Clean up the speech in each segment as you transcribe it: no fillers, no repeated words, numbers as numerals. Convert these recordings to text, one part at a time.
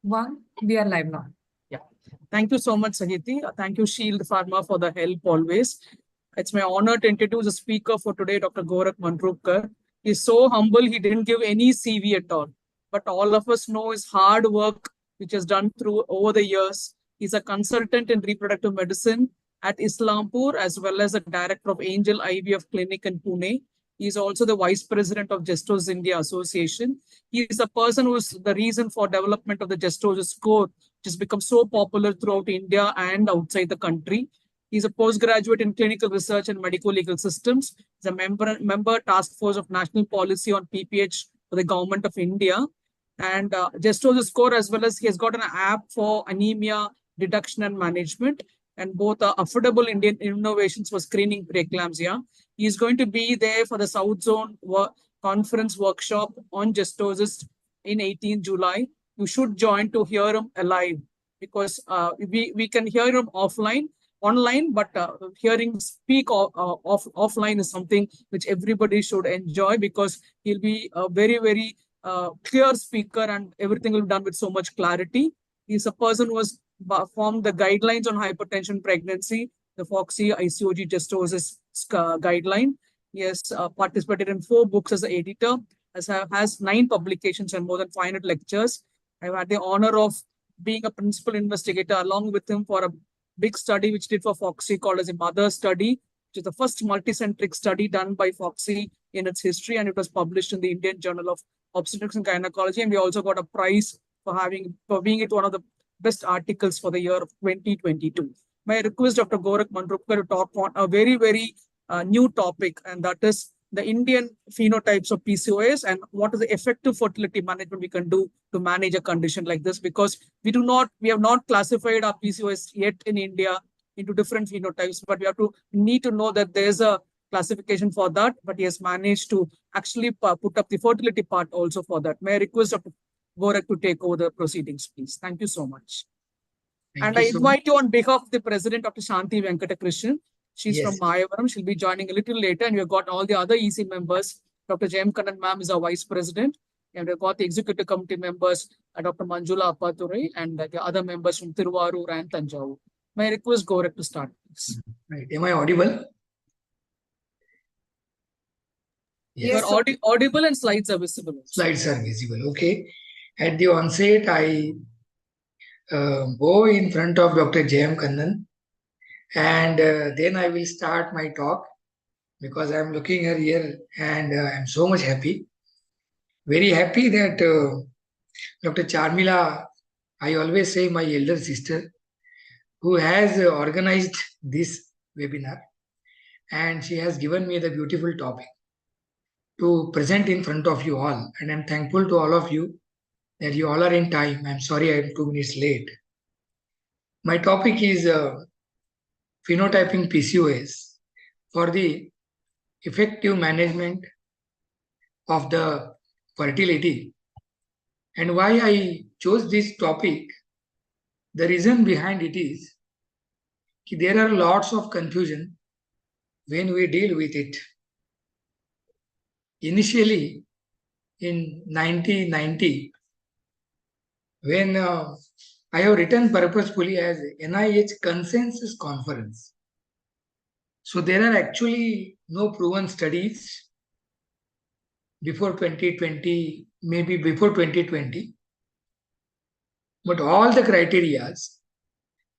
One, we are live now. Yeah. Thank you so much, Sahiti. Thank you, Shield Pharma, for the help always. It's my honor to introduce the speaker for today, Dr. Gorak Manrupkar. He's so humble, he didn't give any CV at all. But all of us know his hard work, which is done through over the years. He's a consultant in reproductive medicine at Islampur, as well as a director of Angel IVF Clinic in Pune. He's also the vice president of Gestos India Association. He is a person who is the reason for development of the Gestos score, which has become so popular throughout India and outside the country. He's a postgraduate in clinical research and medical legal systems. He's a member task force of national policy on PPH for the government of India. And Gestos score, as well as he has got an app for anemia detection and management, and both are affordable Indian innovations for screening preeclampsia. He is going to be there for the South Zone conference workshop on gestosis in 18 July. You should join to hear him alive, because we can hear him online, but hearing speak offline is something which everybody should enjoy, because he'll be a very clear speaker, and everything will be done with so much clarity. He's a person who has formed the guidelines on hypertension pregnancy, the FOXY ICOG gestosis guideline. He has participated in 4 books as an editor, has 9 publications and more than 500 lectures. I've had the honor of being a principal investigator along with him for a big study which did for FOXY called as a mother study, which is the first multicentric study done by FOXY in its history, and it was published in the Indian Journal of Obstetrics and Gynecology. And we also got a prize for being it one of the best articles for the year of 2022. May I request Dr. Gorak Manrupkar to talk on a very new topic, and that is the Indian phenotypes of PCOS and what is the effective fertility management we can do to manage a condition like this, because we have not classified our PCOS yet in India into different phenotypes, but need to know that there's a classification for that, but he has managed to actually put up the fertility part also for that. May I request Dr. Gorak to take over the proceedings, please? Thank you so much. And I invite you on behalf of the president, Dr. Shanti Venkatakrishnan. She's from Mayavaram. She'll be joining a little later. And we've got all the other EC members. Dr. J.M. Kannan ma'am is our vice president. And we've got the executive committee members, Dr. Manjula Appadurai, and the other members from Tiruvarur and Tanjavur. May I request Gorak to start, please? Right. Am I audible? Yes, you are audible and slides are visible. Slides are visible. Okay. At the onset, I bow in front of Dr. J.M. Kannan, and then I will start my talk, because I am looking her here and I am so much happy. Very happy that Dr. Charmila, I always say my elder sister, who has organized this webinar, and she has given me the beautiful topic to present in front of you all. And I'm thankful to all of you that you all are in time. I'm sorry I'm 2 minutes late. My topic is phenotyping PCOS for the effective management of the fertility. And why I chose this topic, the reason behind it is there are lots of confusion when we deal with it. Initially, in 1990, when I have written purposefully as NIH Consensus Conference. So there are actually no proven studies before 2020, maybe before 2020. But all the criteria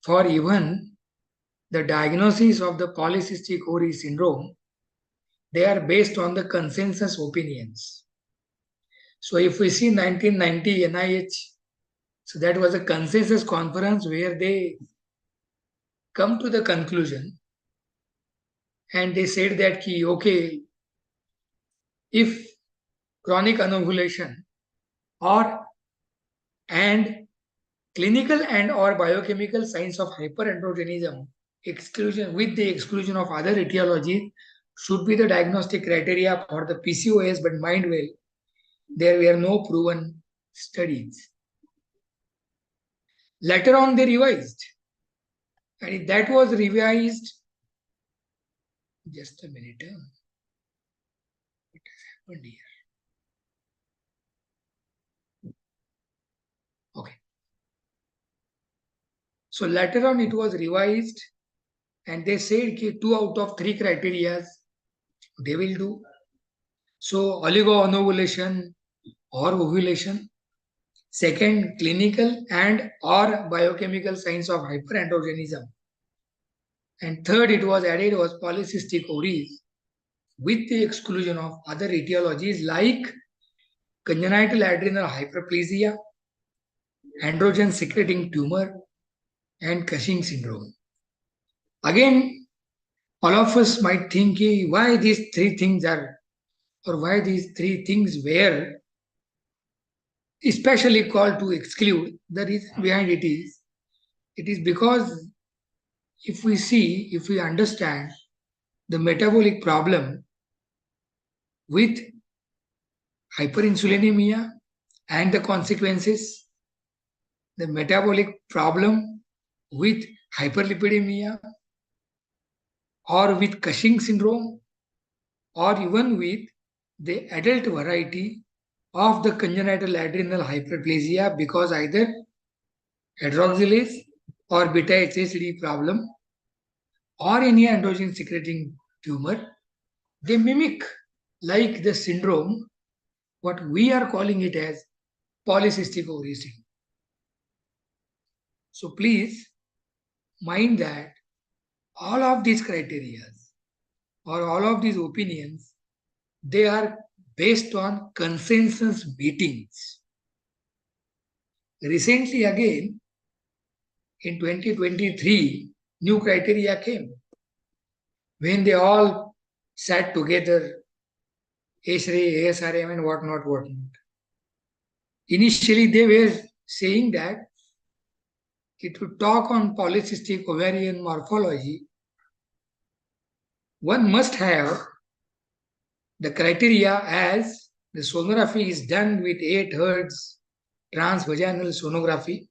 for even the diagnosis of the polycystic ovary syndrome, they are based on the consensus opinions. So if we see 1990 NIH, so that was a consensus conference where they come to the conclusion, and they said that okay, if chronic anovulation and clinical and or biochemical signs of hyperandrogenism exclusion with the exclusion of other etiologies should be the diagnostic criteria for the PCOS, but mind well, there were no proven studies. Later on they revised, and if that was revised, just a minute, what has happened here? Okay. So later on it was revised and they said ki 2 out of 3 criteria they will do. So oligoanovulation or ovulation. Second, clinical and or biochemical signs of hyperandrogenism. And third, it was added was polycystic ovaries with the exclusion of other etiologies like congenital adrenal hyperplasia, androgen secreting tumor, and Cushing syndrome. Again, all of us might think why these three things are, or why these three things were especially called to exclude. The reason behind it is because if we understand the metabolic problem with hyperinsulinemia and the consequences, the metabolic problem with hyperlipidemia or with Cushing syndrome or even with the adult variety of the congenital adrenal hyperplasia because either hydroxylase or beta HSD problem or any androgen secreting tumor, they mimic like the syndrome, what we are calling it as polycystic ovary syndrome. So please mind that all of these criteria or all of these opinions, they are based on consensus meetings. Recently again, in 2023, new criteria came. When they all sat together, ASRE, ASRM and whatnot. Initially, they were saying that it would talk on polycystic ovarian morphology. One must have the criteria as the sonography is done with 8 Hz transvaginal sonography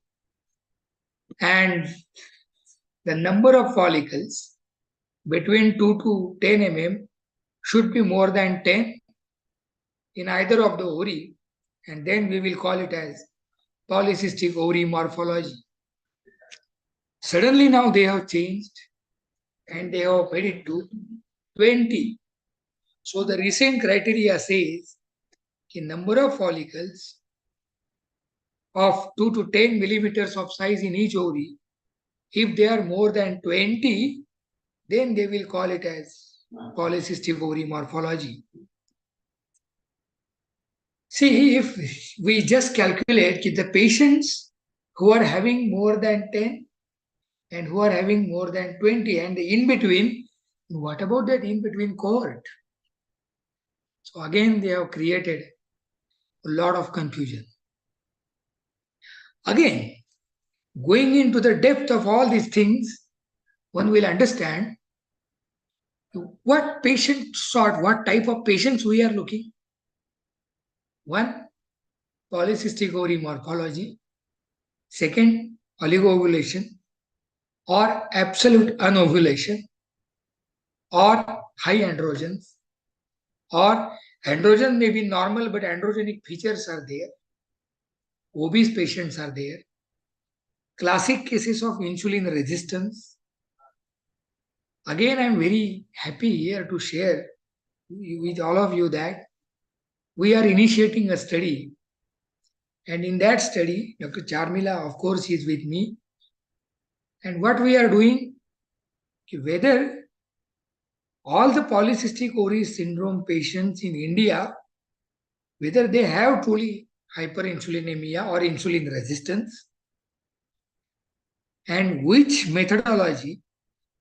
and the number of follicles between 2 to 10 mm should be more than 10 in either of the ovary, and then we will call it as polycystic ovary morphology. Suddenly now they have changed and they have made it to 20. So the recent criteria says the number of follicles of 2 to 10 millimeters of size in each ovary, if they are more than 20, then they will call it as polycystic ovary morphology. See, if we just calculate the patients who are having more than 10 and who are having more than 20 and in between, what about that in between cohort? So again, they have created a lot of confusion. Again, going into the depth of all these things, one will understand what patient sort, what type of patients we are looking. One, polycystic ovary morphology. Second, oligoovulation or absolute anovulation or high androgens, or androgen may be normal but androgenic features are there. Obese patients are there. Classic cases of insulin resistance. Again, I am very happy here to share with all of you that we are initiating a study. And in that study, Dr. Charmila, of course, is with me. And what we are doing, whether all the polycystic ovary syndrome patients in India, whether they have truly hyperinsulinemia or insulin resistance, and which methodology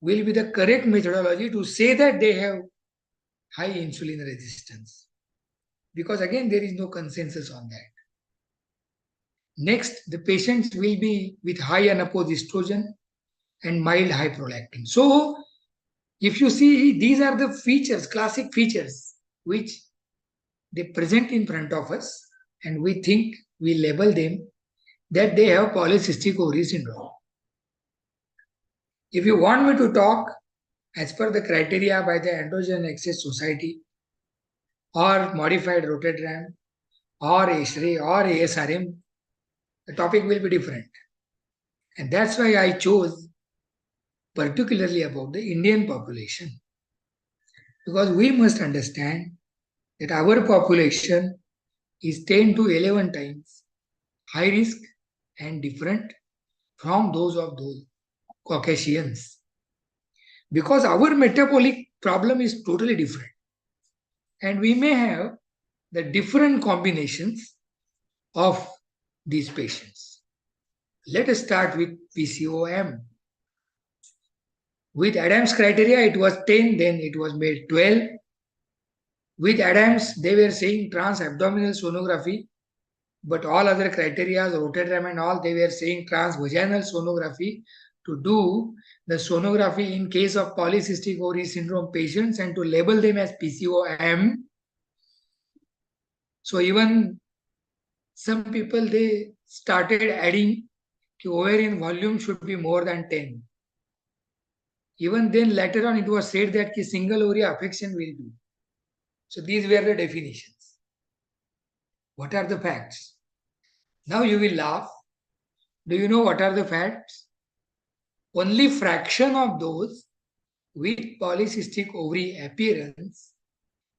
will be the correct methodology to say that they have high insulin resistance. Because again, there is no consensus on that. Next, the patients will be with high unopposed estrogen and mild high prolactin. So, if you see, these are the features, classic features, which they present in front of us, and we think we label them that they have polycystic ovary syndrome. If you want me to talk as per the criteria by the Androgen Access Society or modified rotagram or ASRE or ASRM, the topic will be different. And that's why I chose particularly about the Indian population. Because we must understand that our population is 10 to 11 times high risk and different from those of those Caucasians. Because our metabolic problem is totally different. And we may have the different combinations of these patients. Let us start with PCOM. With Adams criteria, it was 10, then it was made 12. With Adams, they were saying trans-abdominal sonography, but all other criteria, rotagram and all, they were saying transvaginal sonography to do the sonography in case of polycystic ovary syndrome patients and to label them as PCOM. So even some people, they started adding ovarian volume should be more than 10. Even then, later on, it was said that single ovary affection will do. So these were the definitions. What are the facts? Now you will laugh. Do you know what are the facts? Only fraction of those with polycystic ovary appearance,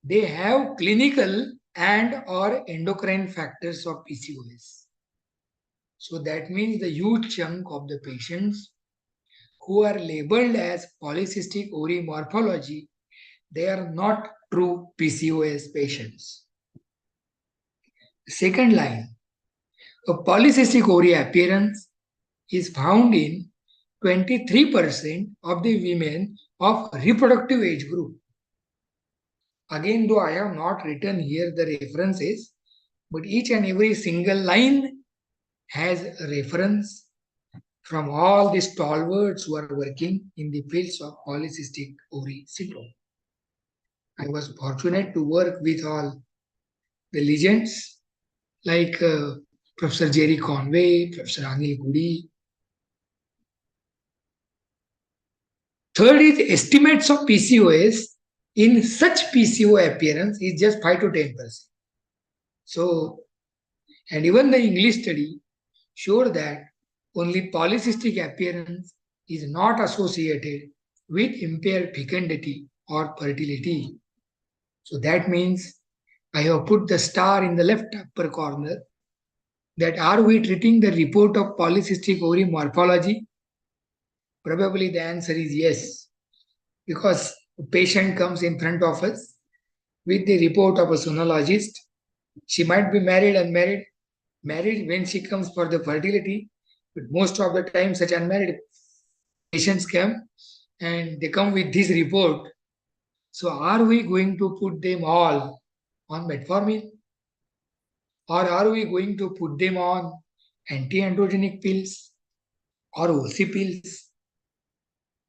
they have clinical and or endocrine factors of PCOS. So that means the huge chunk of the patients who are labeled as polycystic ovary morphology, they are not true PCOS patients. Second line, a polycystic ovary appearance is found in 23% of the women of reproductive age group. Again, though I have not written here the references, but each and every single line has a reference from all the stalwarts who are working in the fields of polycystic ovary syndrome. I was fortunate to work with all the legends like Professor Jerry Conway, Professor Anil Gudi. Third is estimates of PCOS in such PCO appearance is just 5 to 10%. So, and even the English study showed that only polycystic appearance is not associated with impaired fecundity or fertility. So that means I have put the star in the left upper corner that are we treating the report of polycystic ovary morphology? Probably the answer is yes, because a patient comes in front of us with the report of a sonologist. She might be married, unmarried, married when she comes for the fertility, but most of the time such unmarried patients come and they come with this report. So are we going to put them all on metformin? Or are we going to put them on anti-androgenic pills or OC pills?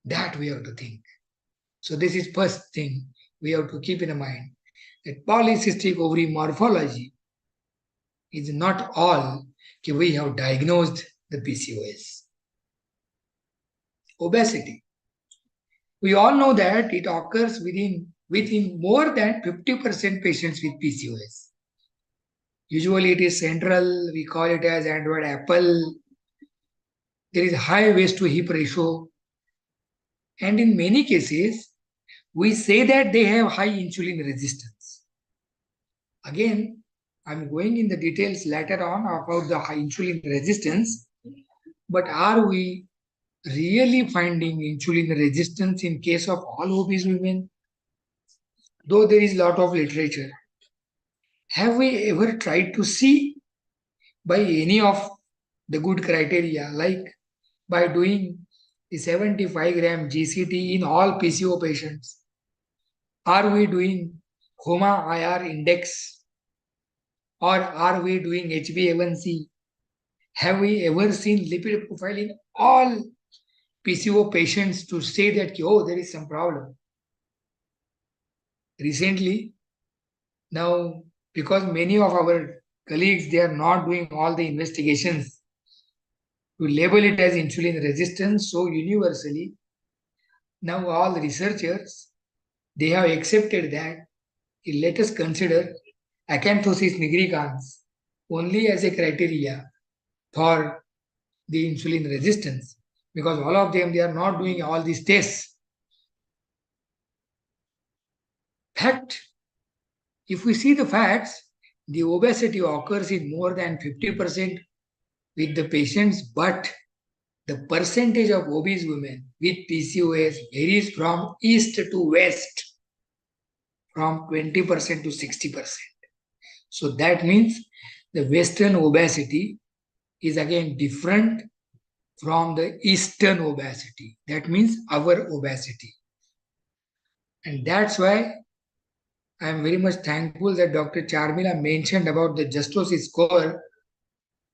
That we have to think. So this is first thing we have to keep in mind, that polycystic ovary morphology is not all we have diagnosed the PCOS. Obesity. We all know that it occurs within more than 50% patients with PCOS. Usually it is central, we call it as Android apple. There is high waist to hip ratio. And in many cases, we say that they have high insulin resistance. Again, I'm going in the details later on about the high insulin resistance, but are we really finding insulin resistance in case of all obese women? Though there is a lot of literature. Have we ever tried to see by any of the good criteria, like by doing the 75 gram GCT in all PCO patients? Are we doing HOMA-IR index? Or are we doing HbA1c? Have we ever seen lipid profile in all PCO patients to say that, oh, there is some problem? Recently, now, because many of our colleagues, they are not doing all the investigations to label it as insulin resistance so universally, now all the researchers, they have accepted that let us consider acanthosis nigricans only as a criteria for the insulin resistance, because all of them, they are not doing all these tests. Fact, if we see the facts, the obesity occurs in more than 50% with the patients, but the percentage of obese women with PCOS varies from east to west, from 20% to 60%. So that means the Western obesity is again different from the Eastern obesity. That means our obesity. And that's why I am very much thankful that Dr. Charmila mentioned about the Justosi score.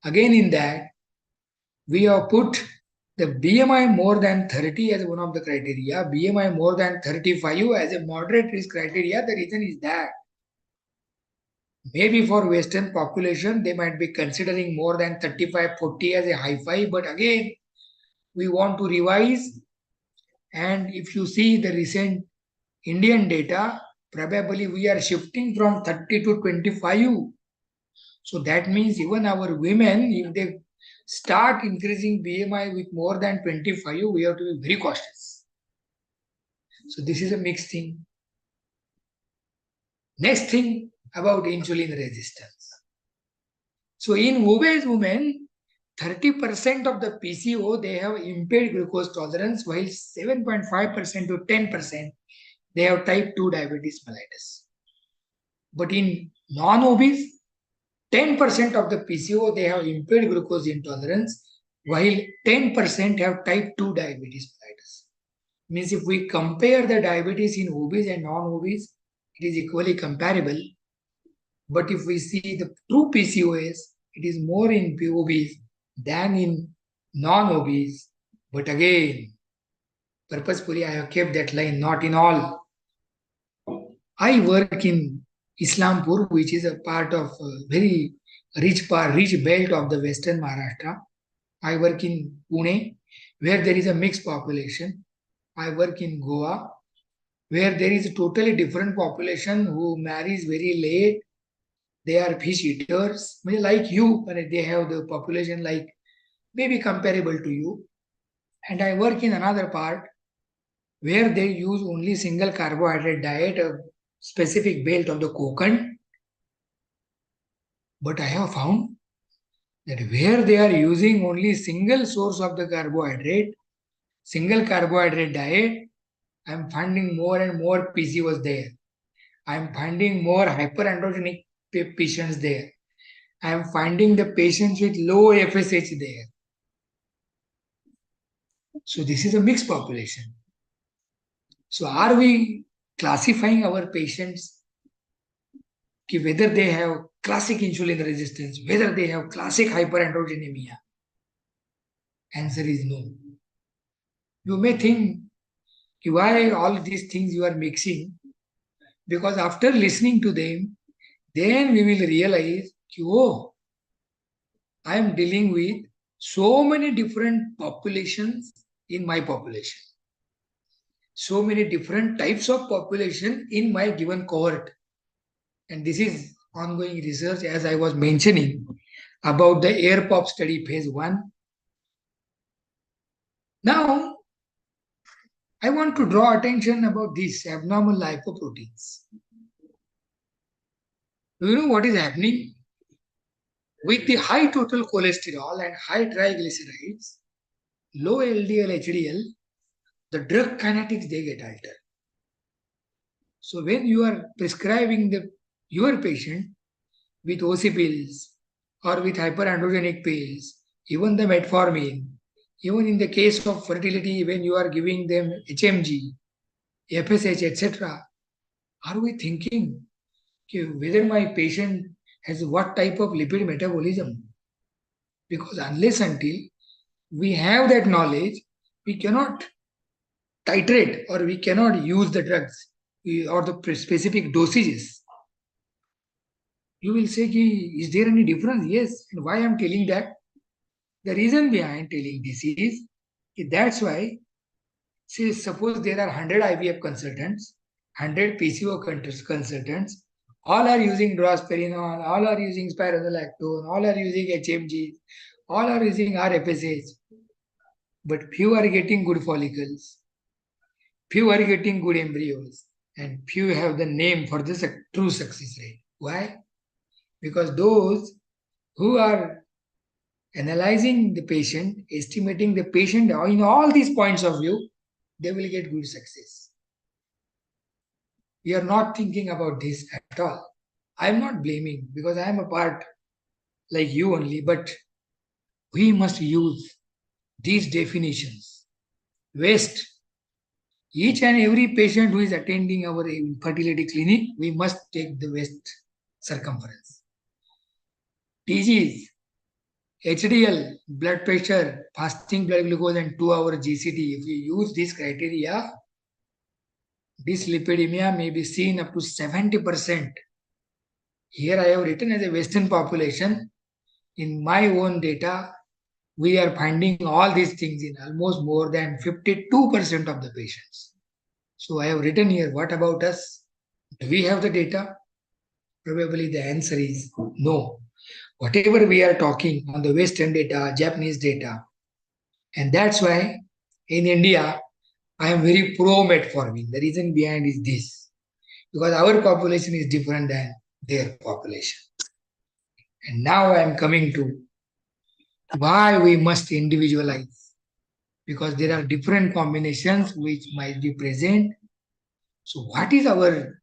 Again, in that, we have put the BMI more than 30 as one of the criteria, BMI more than 35 as a moderate risk criteria. The reason is that maybe for Western population, they might be considering more than 35, 40 as a high five. But again, we want to revise. And if you see the recent Indian data, probably we are shifting from 30 to 25. So that means even our women, if they start increasing BMI with more than 25, we have to be very cautious. So this is a mixed thing. Next thing about insulin resistance. So in obese women, 30% of the PCO, they have impaired glucose tolerance, while 7.5% to 10%, they have type 2 diabetes mellitus. But in non-obese, 10% of the PCO, they have impaired glucose intolerance, while 10% have type 2 diabetes mellitus. Means if we compare the diabetes in obese and non-obese, it is equally comparable. But if we see the true PCOS, it is more in obese than in non-obese. But again, purposefully I have kept that line, not in all. I work in Islampur, which is a part of a very rich belt of the Western Maharashtra. I work in Pune, where there is a mixed population. I work in Goa, where there is a totally different population who marries very late. They are fish eaters, like you, but they have the population like maybe comparable to you. And I work in another part where they use only single carbohydrate diet, a specific belt of the Konkan. But I have found that where they are using only single source of the carbohydrate, single carbohydrate diet, I am finding more and more PCOS there. I am finding more hyperandrogenic patients there. I am finding the patients with low FSH there. So this is a mixed population. So are we classifying our patients whether they have classic insulin resistance, whether they have classic hyperandrogenemia? Answer is no. You may think, why all these things you are mixing? Because after listening to them, then we will realize, oh, I am dealing with so many different populations in my population. So many different types of population in my given cohort. And this is ongoing research, as I was mentioning, about the AirPop study phase 1. Now, I want to draw attention about these abnormal lipoproteins. Do you know what is happening? With the high total cholesterol and high triglycerides, low LDL, HDL, the drug kinetics, they get altered. So when you are prescribing your patient with OC pills or with hyperandrogenic pills, even the metformin, even in the case of fertility, when you are giving them HMG, FSH, etc., are we thinking whether my patient has what type of lipid metabolism? Because unless until we have that knowledge, we cannot titrate or we cannot use the drugs or the specific dosages. You will say, is there any difference? Yes. And why I am telling that? The reason behind telling this is that's why, say, suppose there are 100 IVF consultants, 100 PCO consultants, all are using drospirenol, all are using spironolactone, all are using HMG, All are using RFSH, but few are getting good follicles, few are getting good embryos, and few have the name for the true success rate. Why? Because those who are analyzing the patient, estimating the patient in all these points of view, they will get good success. We are not thinking about this at all. I am not blaming because I am a part like you only, but we must use these definitions. Waste. Each and every patient who is attending our fertility clinic, we must take the waist circumference. TGs, HDL, blood pressure, fasting blood glucose, and 2-hour GCT. If you use this criteria, dyslipidemia may be seen up to 70%. Here I have written as a Western population. In my own data, we are finding all these things in almost more than 52% of the patients. So I have written here, what about us? Do we have the data? Probably the answer is no. Whatever we are talking on the Western data, Japanese data, and that's why in India, I am very pro metformin. The reason behind is this, because our population is different than their population. And now I am coming to why we must individualize, because there are different combinations which might be present. So what is our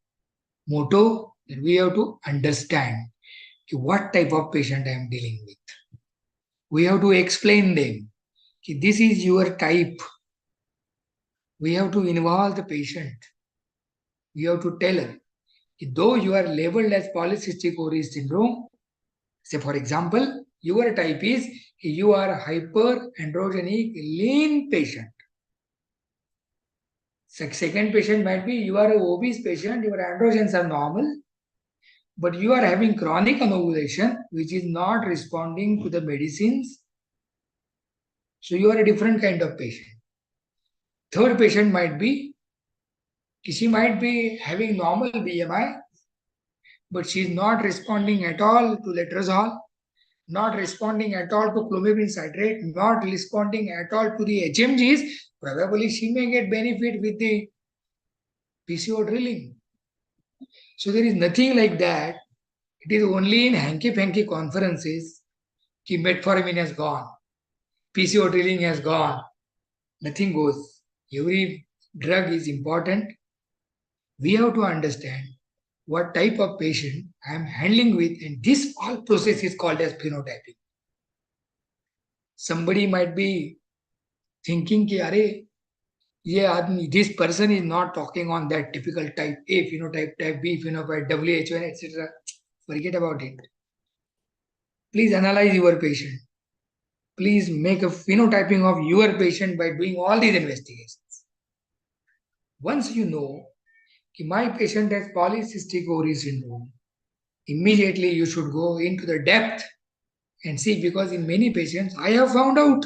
motto? That we have to understand what type of patient I am dealing with. We have to explain them. This is your type. We have to involve the patient. We have to tell her, though you are labeled as polycystic ovary syndrome, say for example, your type is you are hyperandrogenic lean patient. Second patient might be you are an obese patient, your androgens are normal, but you are having chronic anovulation which is not responding to the medicines. So you are a different kind of patient. Third patient might be, she might be having normal BMI, but she is not responding at all to letrozole, not responding at all to clomipene citrate, not responding at all to the HMGs. Probably she may get benefit with the PCO drilling. So there is nothing like that. It is only in hanky-panky conferences that metformin has gone, PCO drilling has gone. Nothing goes. Every drug is important. We have to understand what type of patient I am handling with, and this whole process is called as phenotyping. Somebody might be thinking ki, "Arey, this person is not talking on that typical type A phenotype, type B phenotype, WH1, etc." Forget about it. Please analyze your patient. Please make a phenotyping of your patient by doing all these investigations. Once you know that my patient has polycystic ovary syndrome, immediately you should go into the depth and see, because in many patients, I have found out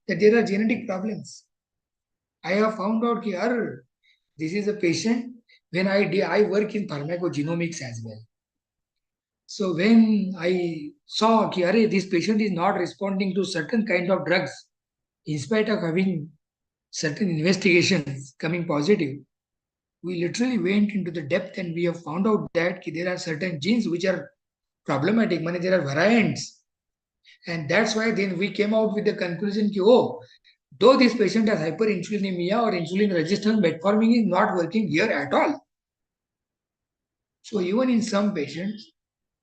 that there are genetic problems. I have found out that this is a patient, when I work in pharmacogenomics as well. So when I saw that this patient is not responding to certain kind of drugs, in spite of having certain investigations coming positive, we literally went into the depth and we have found out that there are certain genes which are problematic. There are variants. And that's why then we came out with the conclusion that, though this patient has hyperinsulinemia or insulin resistance, metformin is not working here at all. So even in some patients,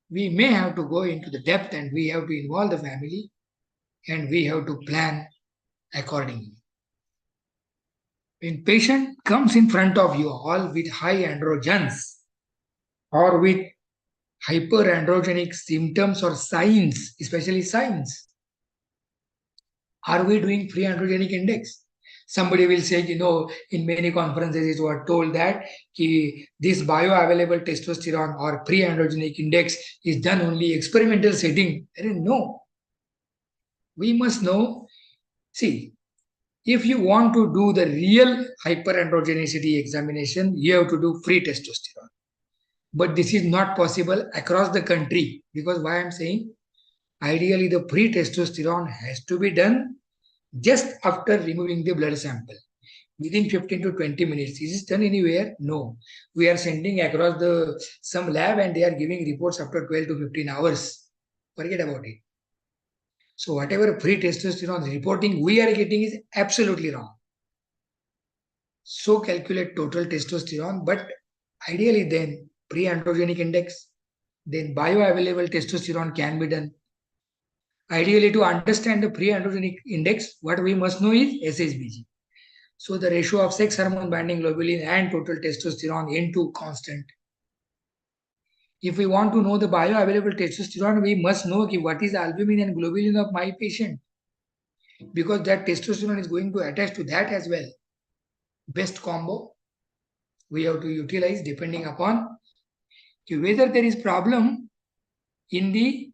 we may have to go into the depth and we have to involve the family and we have to plan accordingly. When patient comes in front of you all with high androgens or with hyperandrogenic symptoms or signs, especially signs, are we doing free androgenic index? Somebody will say, in many conferences it was told that this bioavailable testosterone or pre-androgenic index is done only experimental setting. No. We must know, see, if you want to do the real hyperandrogenicity examination, you have to do free testosterone. But this is not possible across the country, because why I'm saying, Ideally, the pre-testosterone has to be done just after removing the blood sample. Within 15 to 20 minutes. Is this done anywhere? No. We are sending across some lab and they are giving reports after 12 to 15 hours. Forget about it. So whatever pre-testosterone reporting we are getting is absolutely wrong. So calculate total testosterone, but ideally then pre-androgenic index, then bioavailable testosterone can be done. Ideally, to understand the pre-androgenic index, what we must know is SHBG. So the ratio of sex hormone binding globulin and total testosterone into constant. If we want to know the bioavailable testosterone, we must know what is albumin and globulin of my patient, because that testosterone is going to attach to that as well. Best combo we have to utilize depending upon whether there is problem in the.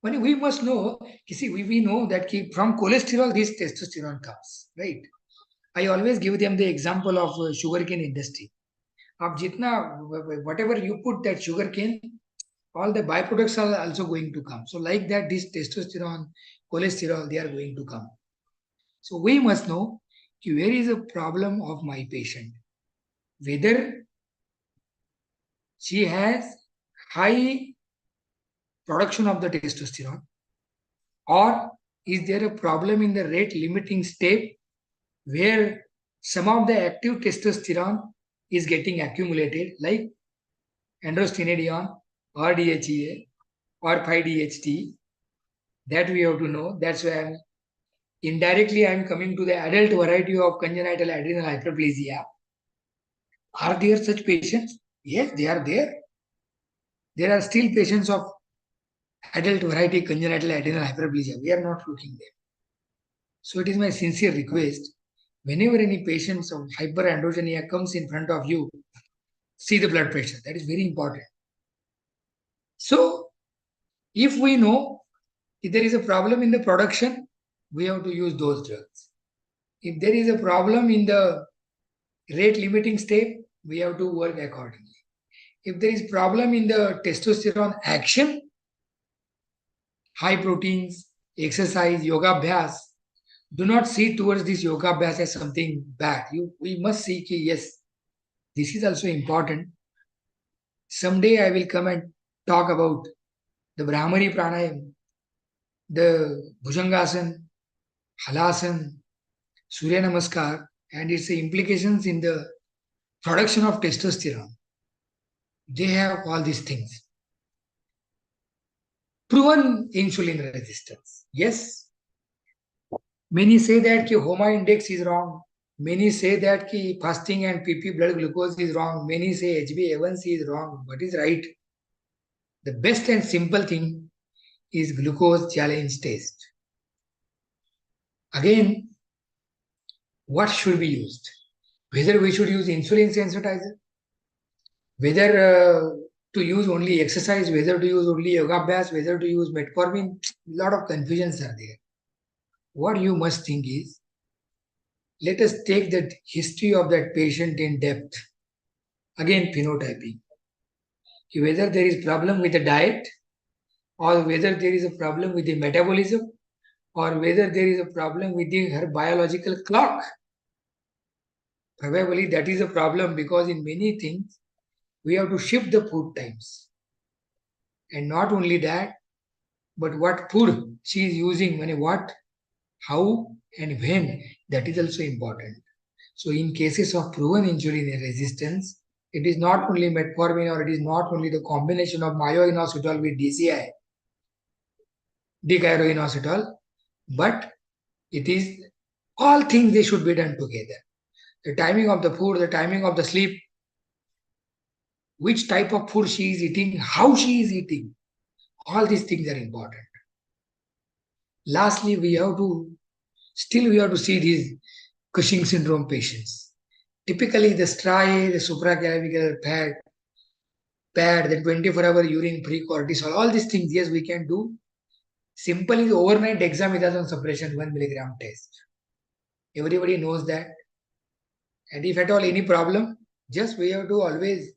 When we must know, see, we know that from cholesterol this testosterone comes, right? I always give them the example of sugarcane industry. Ab jitna, whatever you put that sugarcane, all the byproducts are also going to come. So like that, this testosterone, cholesterol, they are going to come. So we must know where is the problem of my patient. Whether she has high production of the testosterone, or is there a problem in the rate limiting step where some of the active testosterone is getting accumulated, like androstenedione or DHEA or 5-DHT. That we have to know. That's why indirectly I'm coming to the adult variety of congenital adrenal hyperplasia. Are there such patients? Yes, they are there. There are still patients of adult variety congenital adrenal hyperplasia. We are not looking there. So it is my sincere request, whenever any patients of hyperandrogenia comes in front of you, see the blood pressure. That is very important. So if we know if there is a problem in the production, we have to use those drugs. If there is a problem in the rate limiting step, we have to work accordingly. If there is problem in the testosterone action, high proteins, exercise, yoga abhyas, do not see towards this yoga abhyas as something bad. We must see ki yes, this is also important. Someday I will come and talk about the Brahmari Pranayam, the Bhujangasana, Halasana, Surya Namaskar, and its implications in the production of testosterone. They have all these things. Proven insulin resistance. Yes. Many say that HOMA index is wrong. Many say that fasting and PP blood glucose is wrong. Many say HbA1c is wrong. What is right? The best and simple thing is glucose challenge test. Again, what should be used? Whether we should use insulin sensitizer, whether to use only exercise, whether to use only yoga abhyas, whether to use metformin, a lot of confusions are there. What you must think is, let us take the history of that patient in depth. Again, phenotyping. Whether there is problem with the diet, or whether there is a problem with the metabolism, or whether there is a problem with her biological clock. Probably that is a problem, because in many things, we have to shift the food times. And not only that, but what food she is using, what, how, and when, that is also important. So in cases of proven insulin resistance, it is not only metformin, or it is not only the combination of myoinositol with DCI, dechloroinositol, but it is all things they should be done together. The timing of the food, the timing of the sleep, which type of food she is eating, how she is eating, all these things are important. Lastly, we have to see these Cushing syndrome patients. Typically, the striae, the supraclavicular pad, the 24-hour urine pre-cortisol, all these things, yes, we can do. Simply, the overnight dexamethasone suppression 1 milligram test. Everybody knows that. And if at all any problem, just we have to always.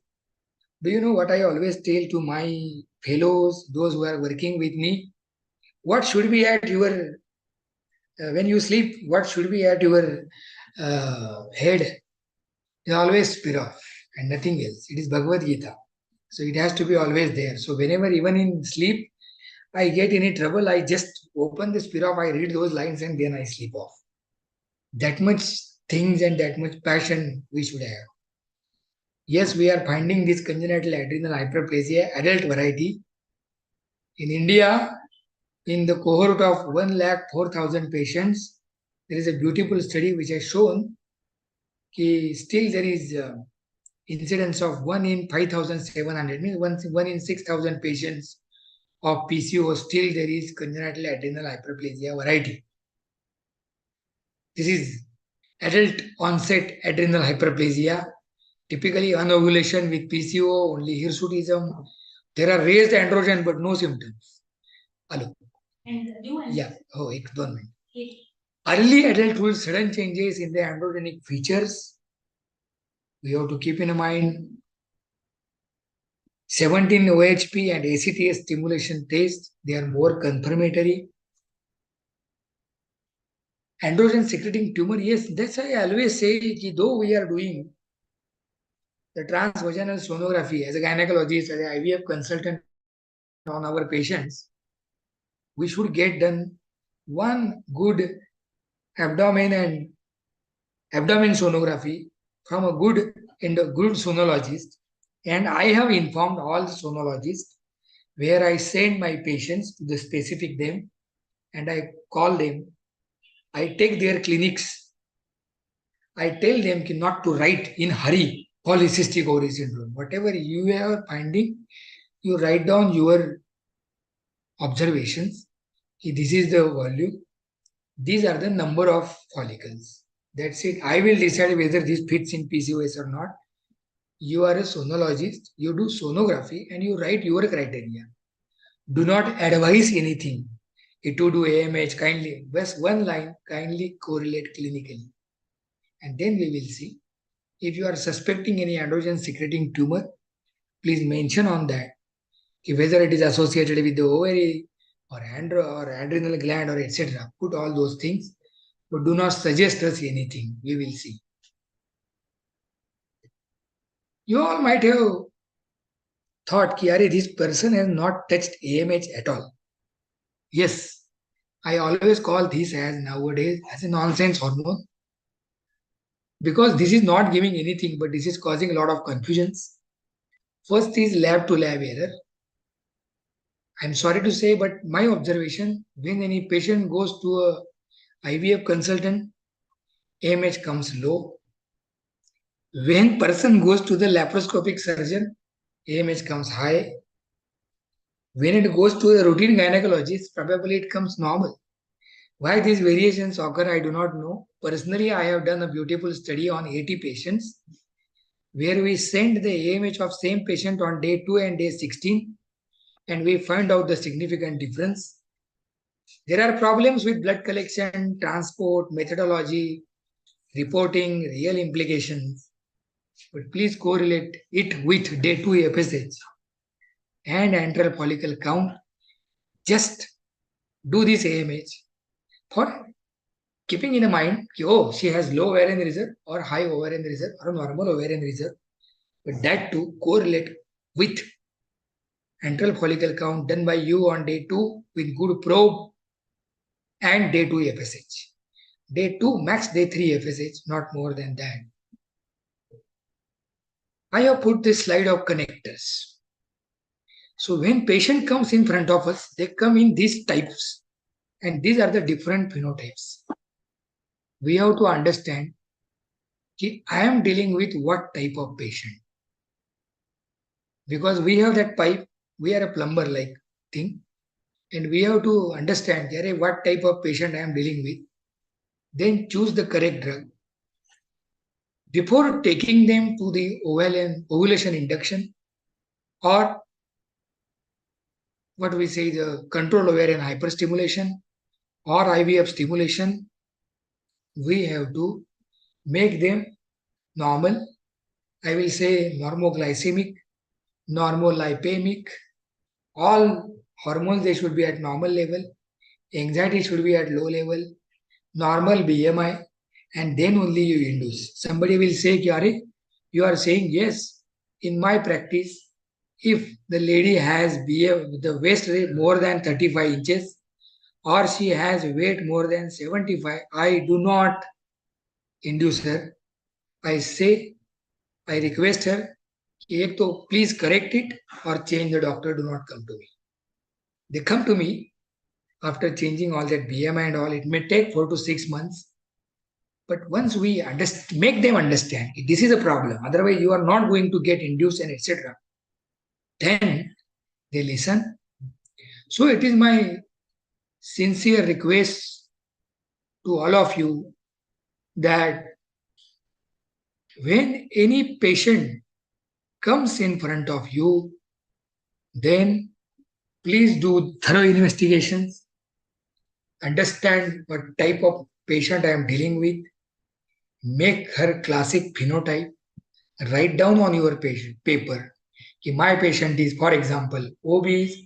Do you know what I always tell to my fellows, those who are working with me? what should be at your, when you sleep, what should be at your head is always Spirov and nothing else. It is Bhagavad Gita. So it has to be always there. So whenever, even in sleep, I get any trouble, I just open the Spirov, I read those lines and then I sleep off. That much things and that much passion we should have. Yes, we are finding this congenital adrenal hyperplasia, adult variety. In India, in the cohort of 104,000 patients, there is a beautiful study which has shown that still there is incidence of 1 in 5,700, means 1 in 6,000 patients of PCOS, still there is congenital adrenal hyperplasia variety. This is adult onset adrenal hyperplasia, typically anovulation with PCO, only hirsutism. There are raised androgen but no symptoms. Hello. Yeah. Oh, एक दोन minute. Early adulthood, sudden changes in the androgenic features. We have to keep in mind 17 OHP and ACTS stimulation tests. They are more confirmatory. Androgen secreting tumor, yes, that's why I always say that though we are doing the transvaginal sonography as a gynecologist, as an IVF consultant on our patients, we should get done one good abdomen sonography from a good sonologist. And I have informed all the sonologists where I send my patients to the specific them and I call them. I take their clinics. I tell them not to write in hurry polycystic ovary syndrome. Whatever you are finding, you write down your observations. This is the volume. These are the number of follicles. That's it. I will decide whether this fits in PCOS or not. You are a sonologist. You do sonography and you write your criteria. Do not advise anything. To do AMH, kindly, just one line, kindly correlate clinically. And then we will see. If you are suspecting any androgen secreting tumor, please mention on that. Whether it is associated with the ovary or adrenal gland or etc. Put all those things. But do not suggest us anything. We will see. You all might have thought, this person has not touched AMH at all. Yes, I always call this as nowadays as a nonsense hormone. Because this is not giving anything, but this is causing a lot of confusions. First is lab to lab error. I'm sorry to say, but my observation, when any patient goes to a IVF consultant, AMH comes low. When person goes to the laparoscopic surgeon, AMH comes high. When it goes to the routine gynecologist, probably it comes normal. Why these variations occur, I do not know. Personally, I have done a beautiful study on 80 patients where we send the AMH of same patient on day 2 and day 16 and we find out the significant difference. There are problems with blood collection, transport, methodology, reporting, real implications. But please correlate it with day 2 FSH and antral follicle count. Just do this AMH for keeping in mind, she has low ovarian reserve or high ovarian reserve or normal ovarian reserve. But that too correlate with antral follicle count done by you on day 2 with good probe and day 2 FSH. Day 2 max day 3 FSH, not more than that. I have put this slide of connectors. So when patient comes in front of us, they come in these types and these are the different phenotypes. We have to understand that I am dealing with what type of patient. Because we have that pipe, we are a plumber like thing and we have to understand what type of patient I am dealing with. Then choose the correct drug. Before taking them to the ovulation induction or what we say the control ovarian hyperstimulation or IVF stimulation, we have to make them normal. I will say normoglycemic, normolipemic, all hormones they should be at normal level. anxiety should be at low level, normal BMI, and then only you induce. Somebody will say, Kyare, you are saying yes. In my practice, if the lady has the waist more than 35 inches or she has weight more than 75, I do not induce her. I say, I request her, एक तो please correct it or change the doctor, do not come to me. They come to me after changing all that BMI and all. It may take 4 to 6 months. But once we make them understand this is a problem, otherwise you are not going to get induced and etc., then they listen. So it is my sincere request to all of you that when any patient comes in front of you, then please do thorough investigations, understand what type of patient I am dealing with, make her classic phenotype, write down on your patient paper कि my patient is, for example, obese,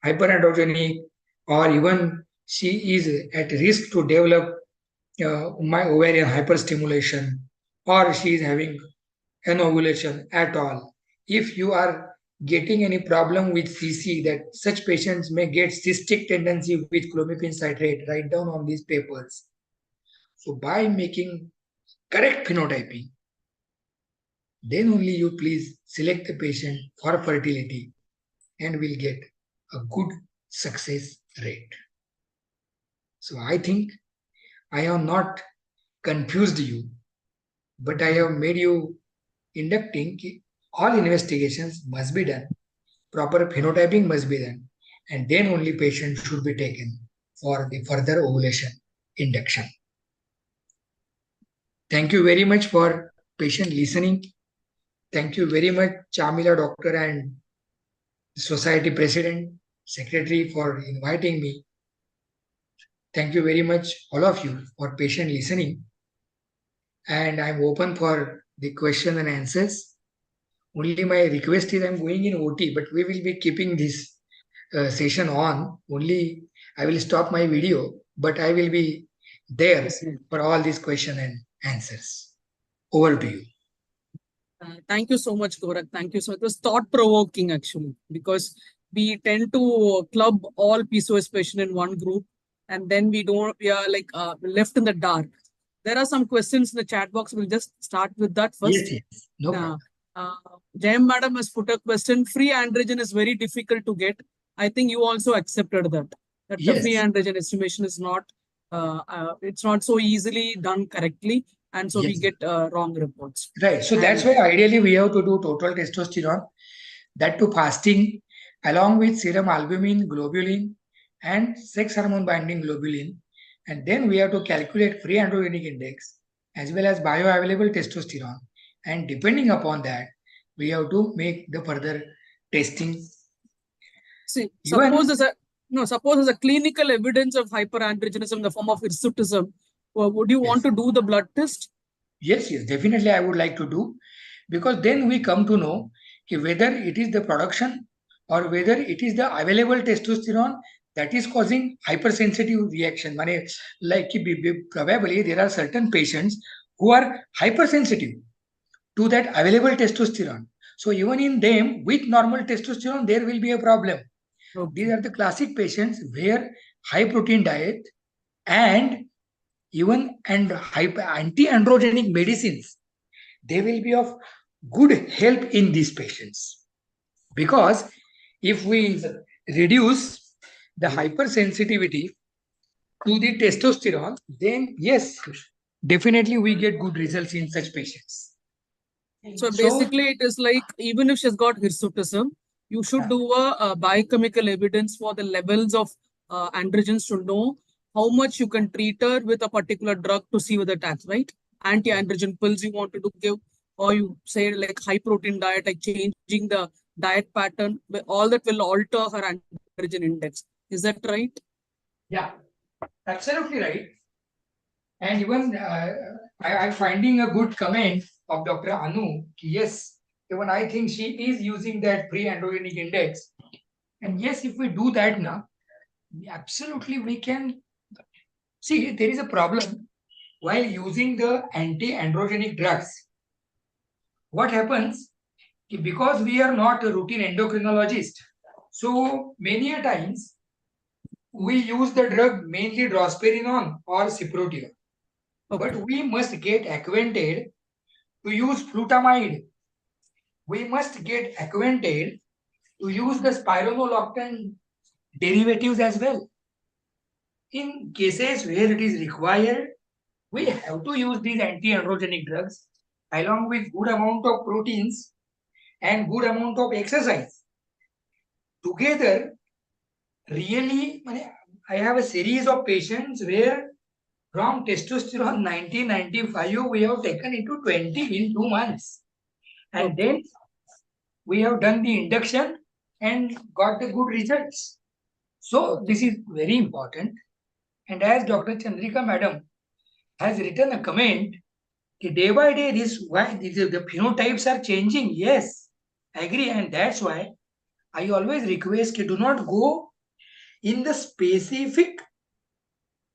hyperandrogenic, or even she is at risk to develop my ovarian hyperstimulation, or she is having anovulation at all. If you are getting any problem with CC, that such patients may get cystic tendency with clomipene citrate, write down on these papers. So by making correct phenotyping, then only you please select the patient for fertility and will get a good success rate. So I think I have not confused you, but I have made you inducting all investigations must be done, proper phenotyping must be done, and then only patient should be taken for the further ovulation induction. Thank you very much for patient listening. Thank you very much, Chamila doctor and society president, secretary, for inviting me. Thank you very much, all of you, for patient listening. And I'm open for the question and answers. Only my request is I'm going in OT, but we will be keeping this session on. Only I will stop my video, but I will be there for all these question and answers. Over to you. Thank you so much, Gorak. Thank you so much. It was thought-provoking, actually, because we tend to club all PCOS patients in one group, and then we are like left in the dark. There are some questions in the chat box. We'll just start with that first. Yes. No problem. Jayam madam has put a question. Free androgen is very difficult to get. I think you also accepted that. That Yes. the free androgen estimation is not, it's not so easily done correctly. And so we get wrong reports. Right. So that's why ideally we have to do total testosterone, that to fasting, along with serum albumin, globulin, and sex hormone binding globulin. And then we have to calculate free androgenic index as well as bioavailable testosterone. And depending upon that, we have to make the further testing. See, suppose there's a clinical evidence of hyperandrogenism in the form of hirsutism. Would you want to do the blood test? Yes, definitely I would like to do, because then we come to know whether it is the production or whether it is the available testosterone that is causing hypersensitive reaction. Like probably there are certain patients who are hypersensitive to that available testosterone. So even in them with normal testosterone, there will be a problem. Okay. These are the classic patients where high protein diet and even anti-androgenic medicines, they will be of good help in these patients. Because if we reduce the hypersensitivity to the testosterone, then yes, definitely we get good results in such patients. So basically it is like, even if she's got hirsutism, you should do a biochemical evidence for the levels of androgens to know how much you can treat her with a particular drug to see whether that's right. Anti-androgen pills you want to give, or you say like high protein diet, like changing the diet pattern, all that will alter her androgen index. Is that right? Yeah, absolutely right. And even I'm finding a good comment of Dr. Anu. Yes, even I think she is using that pre-androgenic index. And yes, if we do that now, Absolutely, we can see there is a problem while using the anti-androgenic drugs. What happens? Because we are not a routine endocrinologist, so many a times we use the drug mainly drosperinone or cyproteol. Okay. But we must get acquainted to use flutamide. We must get acquainted to use the spironolactone derivatives as well. In cases where it is required, we have to use these anti-androgenic drugs along with good amount of proteins and good amount of exercise. Together, really, I have a series of patients where from testosterone 1995 we have taken it to 20 in 2 months. And then we have done the induction and got the good results. So this is very important. And as Dr. Chandrika Madam has written a comment, day by day the phenotypes are changing. Yes, I agree. And that's why I always request do not go in the specific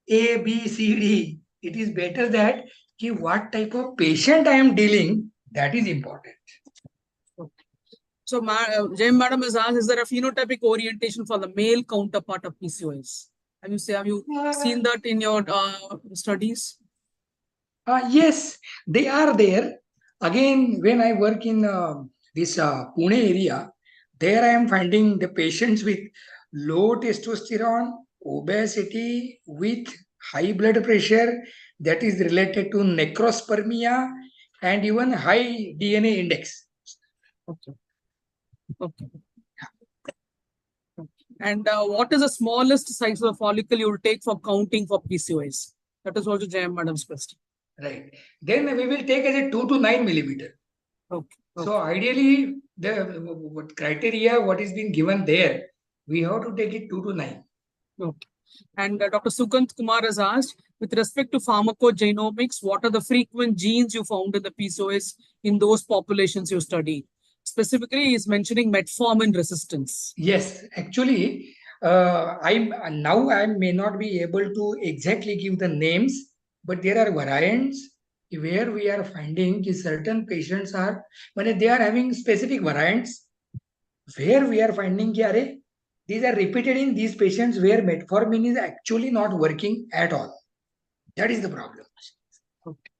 A, B, C, D. It is better that what type of patient I am dealing, that is important. So, Jay Madam has asked, is there a phenotypic orientation for the male counterpart of PCOS? Have you seen that in your studies? Yes, they are there. Again, when I work in this Pune area, there I am finding the patients with low testosterone, obesity, with high blood pressure that is related to necrospermia and even high DNA index. Okay. Okay. And what is the smallest size of follicle you will take for counting for PCOS? That is also Jayam Madam's question. Right. Then we will take as a 2 to 9 millimeter. Okay. So ideally, the criteria what is being given there, we have to take it 2 to 9. Okay. And Dr. Sukant Kumar has asked, with respect to pharmacogenomics, what are the frequent genes you found in the PCOS in those populations you studied? Specifically, he is mentioning metformin resistance. Yes, actually, I may not be able to exactly give the names, but there are variants where we are finding certain patients are, when they are having specific variants, where we are finding that these are repeated in these patients where metformin is actually not working at all. That is the problem. Okay.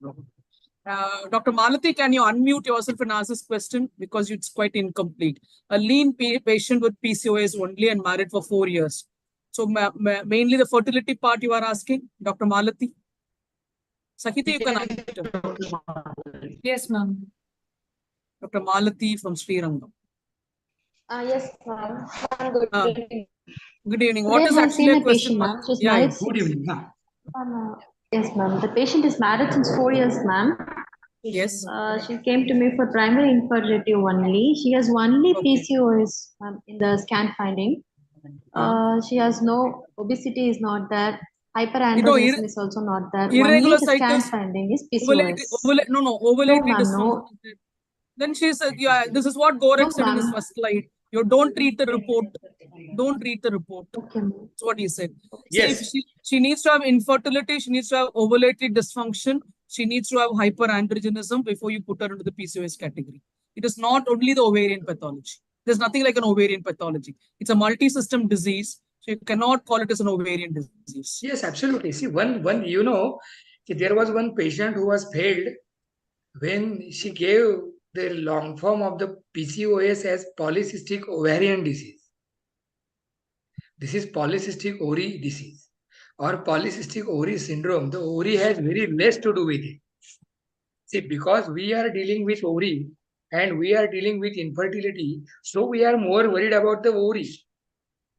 Dr. Malati, can you unmute yourself and ask this question because it's quite incomplete? A lean patient with PCOS only and married for 4 years. So mainly the fertility part you are asking, Dr. Malati? Sakiti, you can unmute. Yes, ma'am. Dr. Malati from Srirangam. Yes, ma'am. Good evening. Good evening. Today What is I have actually seen a a question? patient, ma'am. She's Yeah, married Good evening. yes, ma'am. The patient is married since 4 years, ma'am. Yes. She came to me for primary infertility only. She has only Okay. PCOS in the scan finding. She has no obesity is not there. Hyperandrogenism is also not there. Only irregular the scan cycles, finding is PCOS. ovulatory ma'am, dysfunction. no. Then she said, yeah, this is what Gorak No, said in his ma'am. first slide. You don't read the report. Don't read the report. Okay, ma'am. That's what he said. Yes. See, if she needs to have infertility, she needs to have ovulatory dysfunction, she needs to have hyperandrogenism before you put her into the PCOS category. It is not only the ovarian pathology. There's nothing like an ovarian pathology. It's a multi-system disease, so you cannot call it as an ovarian disease. Yes, absolutely. See, there was one patient who was failed when she gave the long form of the PCOS as polycystic ovarian disease. This is polycystic ovary disease or polycystic ovary syndrome. The ovary has very less to do with it. See, because we are dealing with ovary and we are dealing with infertility, so we are more worried about the ovary.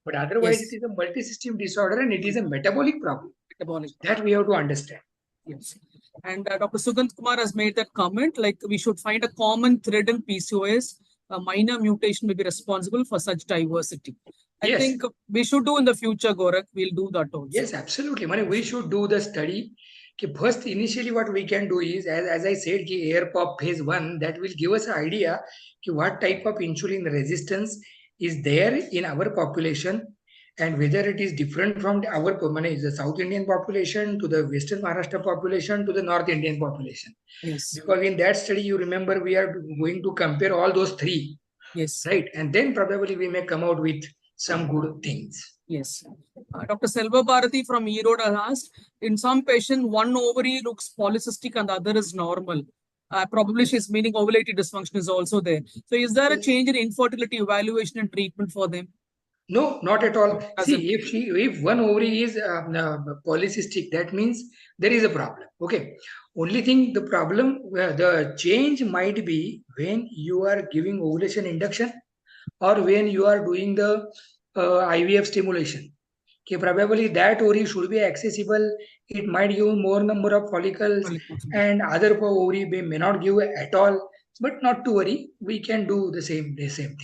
But otherwise, Yes. it is a multi-system disorder and it is a metabolic problem. Metabolic. That we have to understand. Yes. And Dr. Sugant Kumar has made that comment, like we should find a common thread in PCOS. A minor mutation may be responsible for such diversity. I think we should do in the future, Gorak. We'll do that also. Yes, absolutely. We should do the study. First, initially, what we can do is, as I said, air pop phase 1, that will give us an idea what type of insulin resistance is there in our population. and whether it is different from our the South Indian population to the Western Maharashtra population to the North Indian population. Yes. Because in that study, you remember, we are going to compare all those three. Yes. Right. And then probably we may come out with some good things. Yes. Dr. Selva Bharati from Erode asked, in some patient, one ovary looks polycystic and the other is normal. Probably she's meaning ovulatory dysfunction is also there. So is there a change in infertility evaluation and treatment for them? No, not at all. See, if one ovary is polycystic, that means there is a problem. Okay. Only thing, the problem, the change might be when you are giving ovulation induction or when you are doing the IVF stimulation. Okay, probably that ovary should be accessible. It might give more number of follicles, and other ovary may not give at all. But not to worry, we can do the same thing.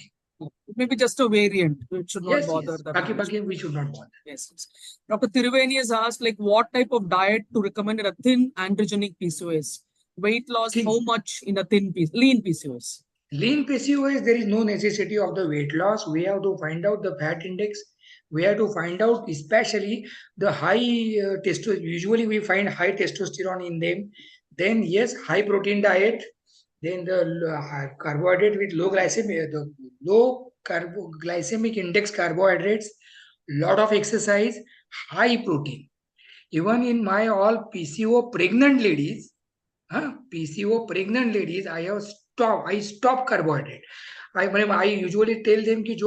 Maybe just a variant. It should not bother the we should not bother. Yes. Dr. Tiruveni has asked, like, what type of diet to recommend in a thin androgenic PCOS? Weight loss, how much in a lean PCOS? Lean PCOS, there is no necessity of the weight loss. We have to find out the fat index. We have to find out especially the high testosterone. Usually we find high testosterone in them. Then yes, high protein diet. Then the carbohydrate with low glycemic, the low glycemic index carbohydrates, lot of exercise, high protein. Even in my all PCO pregnant ladies, I stop carbohydrate. I usually tell them ki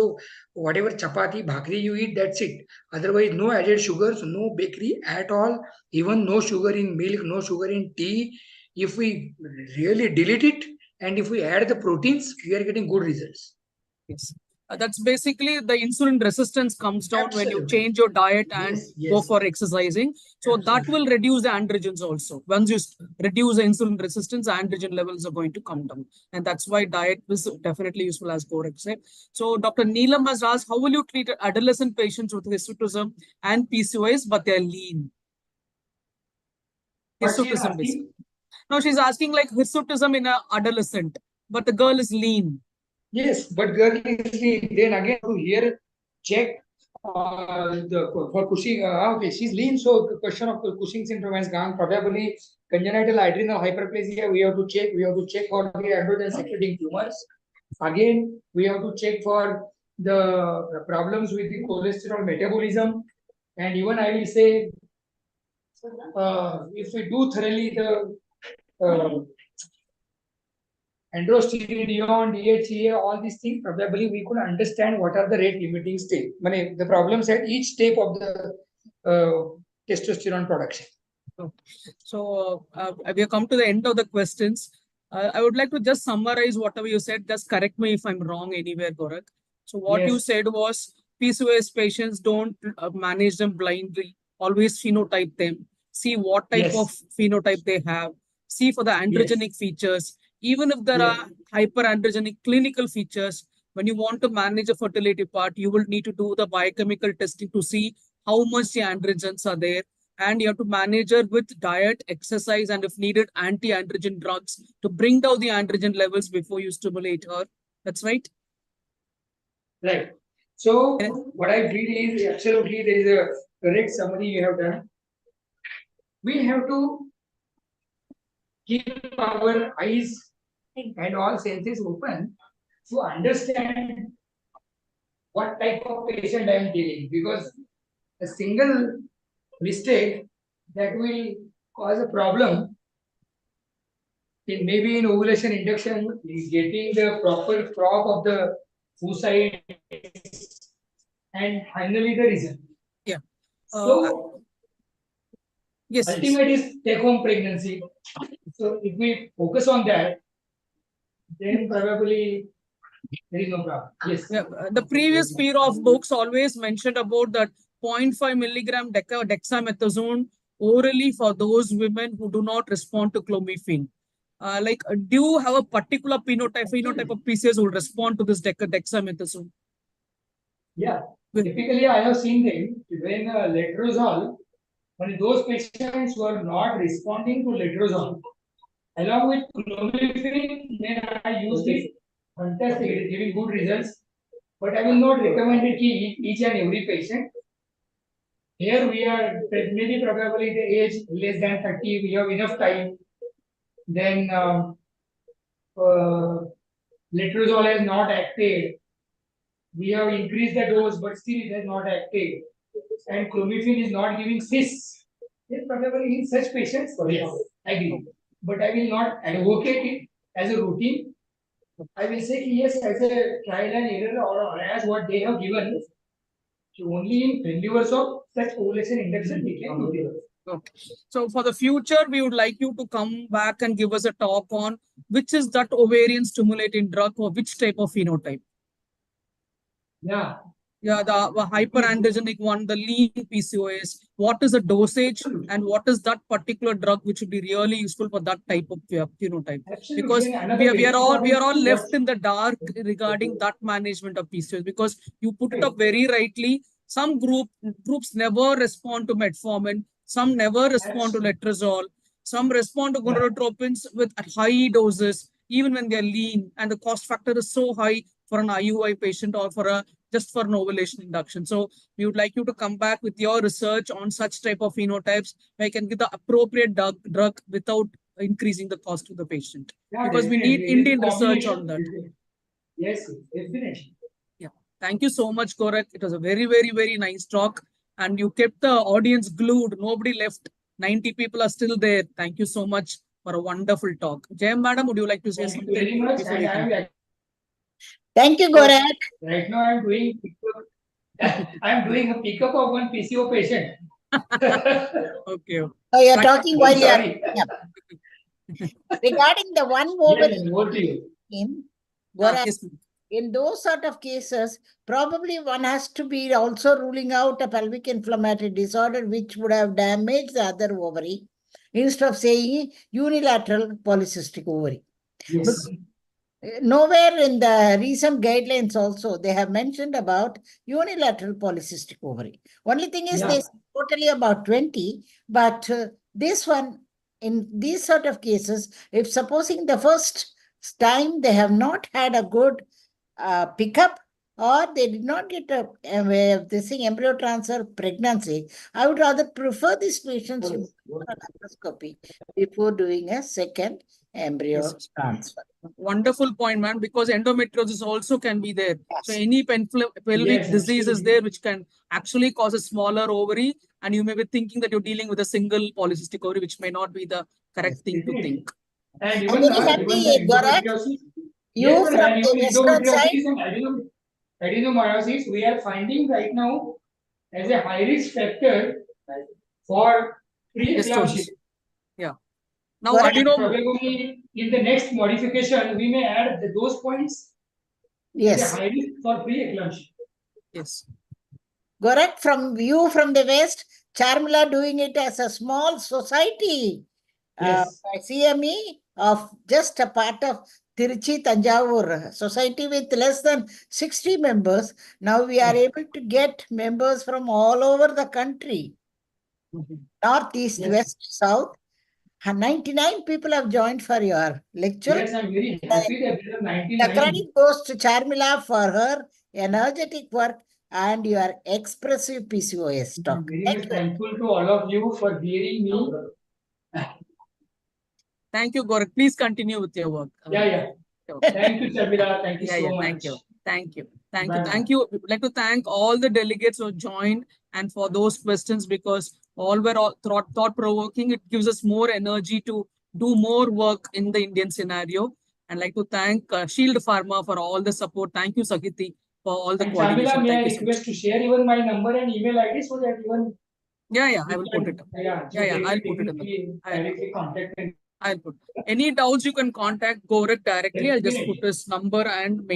whatever chapati, bhakri you eat, that's it. Otherwise, no added sugars, no bakery at all, even no sugar in milk, no sugar in tea. If we really delete it and if we add the proteins, we are getting good results. Yes. That's basically the insulin resistance comes down when you change your diet and go for exercising. So that will reduce the androgens also. Once you reduce the insulin resistance, androgen levels are going to come down. And that's why diet is definitely useful, as Gorak said. So Dr. Neelam has asked, how will you treat adolescent patients with hirsutism and PCOS, but they're lean? Hirsutism, basically. Now she's asking like hirsutism in an adolescent, but the girl is lean. Yes, but girl is lean. Then again, to here check for Cushing. Okay, she's lean, so the question of Cushing syndrome has gone. Probably congenital adrenal hyperplasia. We have to check. We have to check for the androgen secreting tumors. Again, we have to check for the problems with the cholesterol metabolism. And even I will say, if we do thoroughly the androstenedione, DHEA, all these things, probably we could understand what are the rate limiting state. The problems at each step of the testosterone production. So we have come to the end of the questions. I would like to just summarize whatever you said. Just correct me if I'm wrong anywhere, Gorak. So what you said was PCOS patients don't manage them blindly. Always phenotype them. See what type of phenotype they have. See for the androgenic features. Even if there are hyperandrogenic clinical features, when you want to manage a fertility part, you will need to do the biochemical testing to see how much the androgens are there. And you have to manage her with diet, exercise, and if needed, anti-androgen drugs to bring down the androgen levels before you stimulate her. That's right? Right. So what I feel is absolutely there is a correct summary you have done. We have to keep our eyes and all senses open to understand what type of patient I am dealing, because a single mistake that will cause a problem in maybe in ovulation induction, getting the proper crop of the oocyte and finally the result. Yeah. So ultimate is take-home pregnancy. So if we focus on that, then probably there is no problem. Yes. Yeah, the previous pair of books always mentioned about that 0.5 milligram dexamethasone orally for those women who do not respond to clomiphene. Do you have a particular phenotype of PCOS who will respond to this dexamethasone? Yeah. Typically, I have seen them when letrozole, when those patients were not responding to letrozole, along with clomiphene, then I used it. Fantastic, it is giving good results. but I will not recommend it to each and every patient. Here we are maybe probably the age less than 30, we have enough time. Then letrozole has not acted. We have increased the dose, but still it has not acted. And clomiphene is not giving cysts. Then probably in such patients, yes, I agree. But I will not advocate it as a routine. I will say yes, as a trial and error or as what they have given. Only in failures of such ovulation induction we can do this. Okay. So for the future, we would like you to come back and give us a talk on which is that ovarian stimulating drug or which type of phenotype. Yeah. Yeah, the hyperandrogenic one, the lean PCOS. What is the dosage and what is that particular drug which would be really useful for that type of phenotype? Absolutely. Because we are all left in the dark regarding that management of PCOS, because you put it up very rightly. Some groups never respond to metformin, some never respond to letrozole, some respond to gonadotropins with at high doses, even when they're lean, and the cost factor is so high for an IUI patient or for a just for an ovulation induction. So we would like you to come back with your research on such type of phenotypes where you can give the appropriate drug without increasing the cost to the patient. Yeah, because we need Indian research on that. Yes, definitely. Yeah. Thank you so much, Gorak. It was a very, very, very nice talk. And you kept the audience glued. Nobody left. 90 people are still there. Thank you so much for a wonderful talk. Jayam, madam, would you like to say something? Very much. Thank you, Gorak. Right now, I'm doing a pickup of one PCO patient. Okay. Oh, you're talking while you are. Yeah. Regarding the one ovary in Gorak, in those sort of cases, probably one has to be also ruling out a pelvic inflammatory disorder which would have damaged the other ovary instead of saying unilateral polycystic ovary. Yes. Nowhere in the recent guidelines also they have mentioned about unilateral polycystic ovary. Only thing is they say totally about 20, but this one, in these sort of cases, if supposing the first time they have not had a good pickup or they did not get this embryo transfer pregnancy, I would rather prefer these patients to do laparoscopy before doing a second embryo transfer. Wonderful point, man, because endometriosis also can be there. Yes. So any pelvic disease is there which can actually cause a smaller ovary, and you may be thinking that you're dealing with a single polycystic ovary, which may not be the correct thing to think. And I'm very happy, Gorak. You from the western side. Adenomyosis, we are finding right now as a high risk factor for preeclampsia. Yeah. Now, probably in the next modification, we may add those points. Yes. High risk for preeclampsia. Yes. Gorak, from you from the west, Charmila doing it as a small society. Yes. CME of just a part of Tiruchi Tanjavur society with less than 60 members. Now we are able to get members from all over the country. North, east, west, south. 99 people have joined for your lecture. Yes, I'm very happy that there are 99. The credit goes to Charmila for her energetic work and your expressive PCOS talk. I'm very much thankful to all of you for hearing me. Thank you, Gorak. Please continue with your work. Thank you, Charmila. Thank you so much. Thank you. Thank you. We'd like to thank all the delegates who joined and for those questions, because all were thought-provoking. It gives us more energy to do more work in the Indian scenario. And I'd like to thank Shield Pharma for all the support. Thank you, Sagiti, for all the coordination. Charmila, may I request to share even my number and email ID so that even... I will put it up. I'll put it in the... Directly contact. I'll put. Any doubts, you can contact Gorak directly. I'll just put his number and mail.